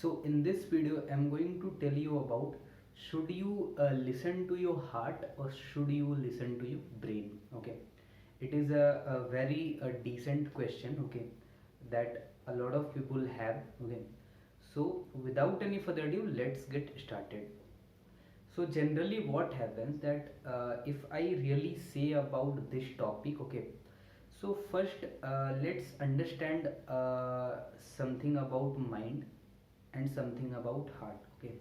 So in this video I'm going to tell you about should you listen to your heart or should you listen to your brain. Okay, it is a very decent question, okay, that a lot of people have. Okay, so without any further ado, let's get started. So generally what happens that if I really say about this topic, okay, so first let's understand something about mind and something about heart. Okay,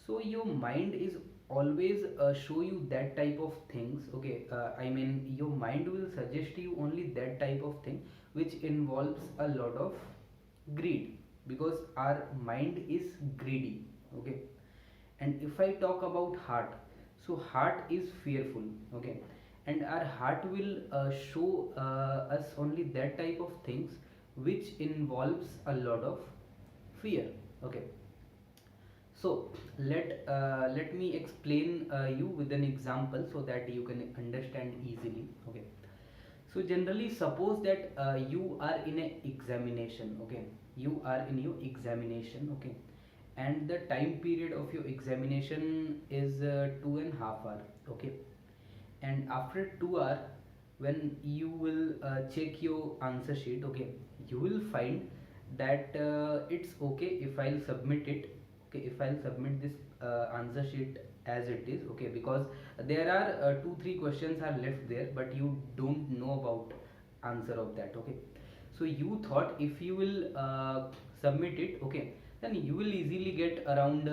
so your mind is always show you that type of things. Okay, I mean your mind will suggest you only that type of thing which involves a lot of greed, because our mind is greedy. Okay, and if I talk about heart, so heart is fearful. Okay, and our heart will show us only that type of things which involves a lot of fear. Okay, so let me explain you with an example so that you can understand easily. Okay, so generally suppose that you are in a examination. Okay, you are in your examination. Okay, and the time period of your examination is 2.5 hours. Okay, and after 2 hours, when you will check your answer sheet, okay, you will find that it's okay if I'll submit it. Okay, if I'll submit this answer sheet as it is. Okay, because there are 2 3 questions are left there but you don't know about answer of that. Okay, so you thought if you will submit it, okay, then you will easily get around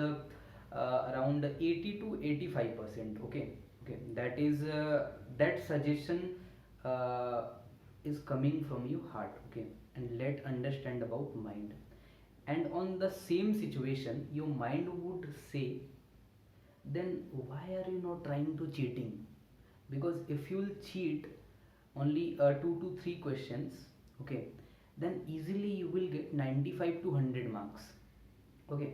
80 to 85%. Okay, okay, that is that suggestion uh, is coming from your heart. Okay, and let understand about mind. And on the same situation your mind would say, then why are you not trying to cheating? Because if you will cheat only 2 to 3 questions, okay, then easily you will get 95 to 100 marks. Okay,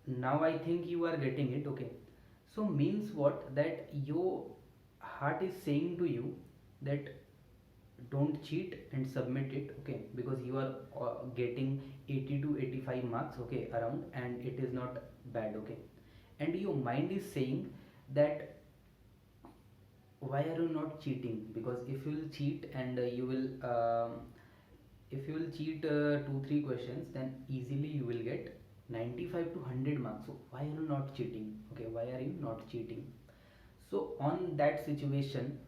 now I think you are getting it. Okay, so means what, that your heart is saying to you that don't cheat and submit it. Okay, because you are getting 80 to 85 marks, okay, around, and it is not bad. Okay, and your mind is saying that why are you not cheating? Because if you will cheat and you will if you will cheat 2 3 questions, then easily you will get 95 to 100 marks. So why are you not cheating? Okay, why are you not cheating? So on that situation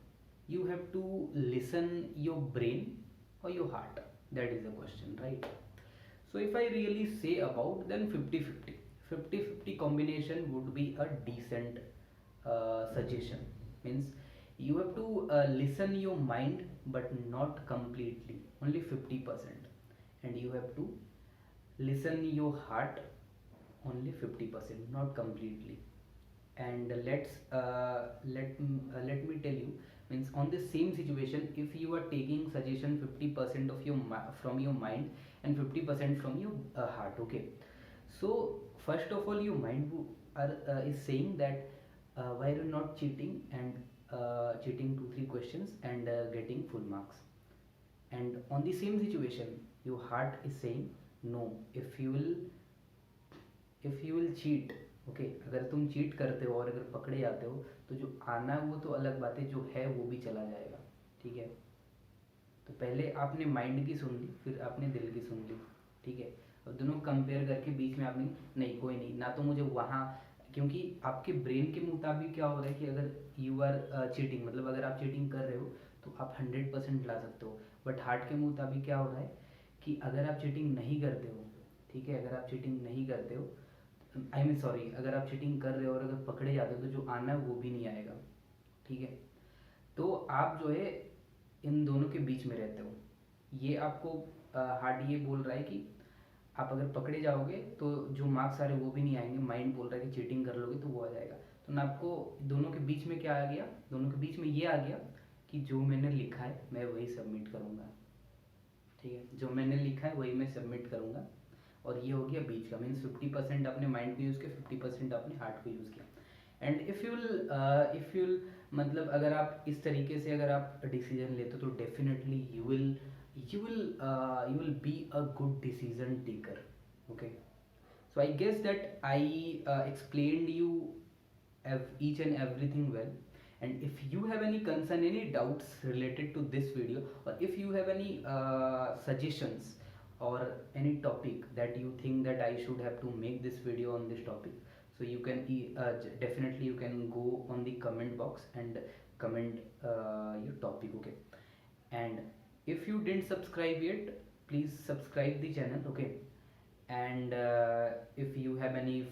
you have to listen your brain or your heart. That is the question, right? So if I really say about, then 50 50, 50 50 combination would be a decent suggestion. Means you have to listen your mind but not completely, only 50%, and you have to listen your heart only 50%, not completely. And let me tell you, means on the same situation, if you are taking suggestion 50% of your from your mind and 50% from your heart. Okay, so first of all your mind is saying that why are you not cheating, and cheating 2 3 questions and getting full marks. And on the same situation your heart is saying no, if you will cheat, okay, अगर तुम cheat करते हो और अगर पकड़े जाते हो तो जो आना है वो तो अलग बात है, जो है वो भी चला जाएगा। ठीक है, तो पहले आपने माइंड की सुन ली, फिर आपने दिल की सुन ली। ठीक है, और दोनों कंपेयर करके बीच में आपने नहीं, कोई नहीं ना, तो मुझे वहाँ, क्योंकि आपके ब्रेन के मुताबिक क्या हो रहा है कि अगर यू आर चीटिंग, मतलब अगर आप चीटिंग कर रहे हो तो आप 100% ला सकते हो। बट हार्ट के मुताबिक क्या हो रहा है कि अगर आप चीटिंग नहीं करते हो, ठीक है, अगर आप चीटिंग नहीं करते हो, आई मीन सॉरी, अगर आप चीटिंग कर रहे हो और अगर पकड़े जाते हो तो जो आना है वो भी नहीं आएगा। ठीक है, तो आप जो है इन दोनों के बीच में रहते हो। ये आपको हार्ट ये बोल रहा है कि आप अगर पकड़े जाओगे तो जो मार्क्स आ रहे हैं वो भी नहीं आएंगे, माइंड बोल रहा है कि चीटिंग कर लोगे तो वो आ जाएगा। तो ना, आपको दोनों के बीच में क्या आ गया, दोनों के बीच में ये आ गया कि जो मैंने लिखा है मैं वही सबमिट करूँगा। ठीक है, जो मैंने लिखा है वही मैं सबमिट करूँगा, और ये हो गया बीच का। मीन्स 50% आपने माइंड को यूज़ किया, 50% आपने हार्ट को यूज़ किया। एंड इफ़ यू मतलब अगर आप इस तरीके से अगर आप डिसीजन लेते हो तो definitely you will be a good decision taker. Okay, so I guess that I explained you each and everything well. And if you have any concern, any doubts related to this video, or if you have any suggestions or any topic that you think that I should have to make this video on this topic, so you can definitely you can go on the comment box and comment your topic. Okay, and if you didn't subscribe yet, please subscribe the channel. Okay, and if you have any